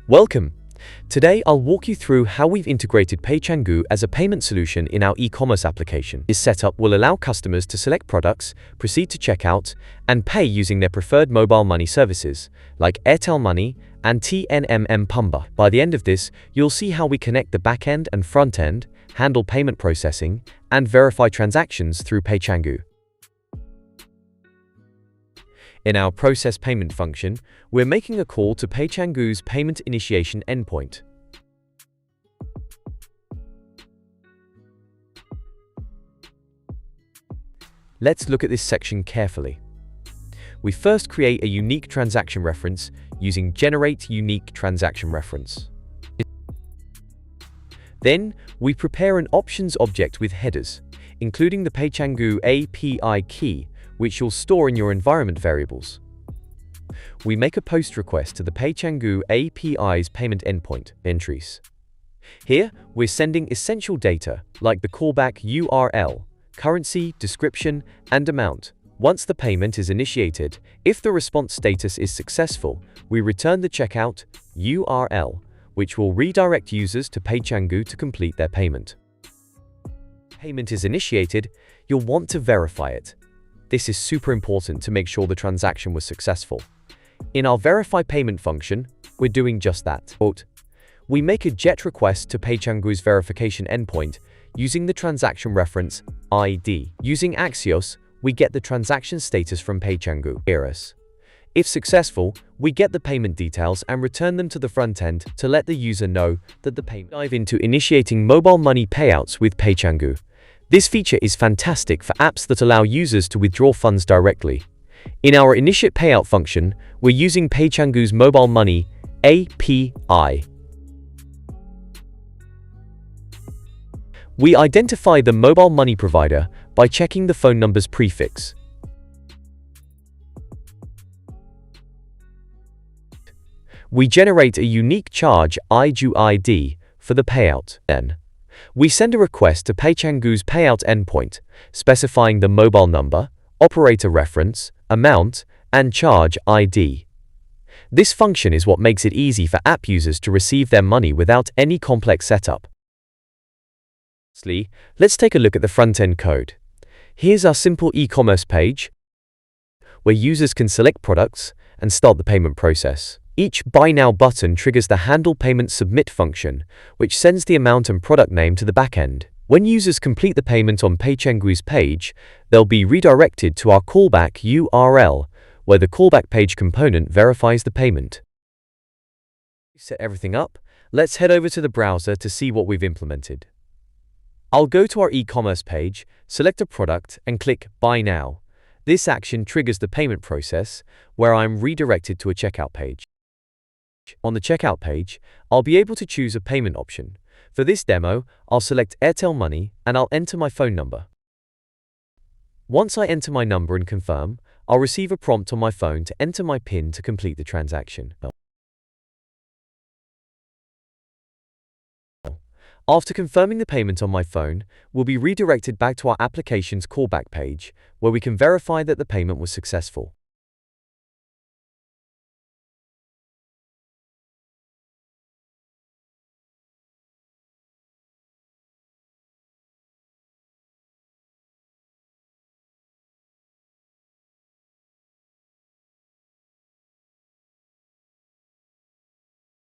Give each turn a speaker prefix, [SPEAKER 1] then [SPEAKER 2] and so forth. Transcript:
[SPEAKER 1] Welcome! Today I'll walk you through how we've integrated PayChangu as a payment solution in our e-commerce application. This setup will allow customers to select products, proceed to checkout, and pay using their preferred mobile money services, like Airtel Money and TNMM Pumba. By the end of this, you'll see how we connect the backend and front end, handle payment processing, and verify transactions through PayChangu. In our process payment function, we're making a call to PayChangu's payment initiation endpoint. Let's look at this section carefully. We first create a unique transaction reference using generate unique transaction reference. Then, we prepare an options object with headers, including the PayChangu API key, which you'll store in your environment variables. We make a post request to the PayChangu API's payment endpoint entries. Here, we're sending essential data like the callback URL, currency, description, and amount. Once the payment is initiated, if the response status is successful, we return the checkout URL, which will redirect users to PayChangu to complete their payment. Payment is initiated, you'll want to verify it. This is super important to make sure the transaction was successful. In our verify payment function, we're doing just that. We make a GET request to PayChangu's verification endpoint using the transaction reference ID. Using Axios, we get the transaction status from PayChangu. If successful, we get the payment details and return them to the front end to let the user know that the payment. Dive into initiating mobile money payouts with PayChangu. This feature is fantastic for apps that allow users to withdraw funds directly. In our initiate payout function, we're using PayChangu's mobile money API. We identify the mobile money provider by checking the phone number's prefix. We generate a unique charge ID for the payout. Then, we send a request to PayChangu's payout endpoint, specifying the mobile number, operator reference, amount, and charge ID. This function is what makes it easy for app users to receive their money without any complex setup. Lastly, let's take a look at the front-end code. Here's our simple e-commerce page, where users can select products and start the payment process. Each Buy Now button triggers the Handle Payment Submit function, which sends the amount and product name to the backend. When users complete the payment on PayChangu's page, they'll be redirected to our callback URL, where the callback page component verifies the payment. Set everything up, let's head over to the browser to see what we've implemented. I'll go to our e-commerce page, select a product, and click Buy Now. This action triggers the payment process, where I'm redirected to a checkout page. On the checkout page, I'll be able to choose a payment option. For this demo, I'll select Airtel Money and I'll enter my phone number. Once I enter my number and confirm, I'll receive a prompt on my phone to enter my PIN to complete the transaction. After confirming the payment on my phone, we'll be redirected back to our application's callback page, where we can verify that the payment was successful.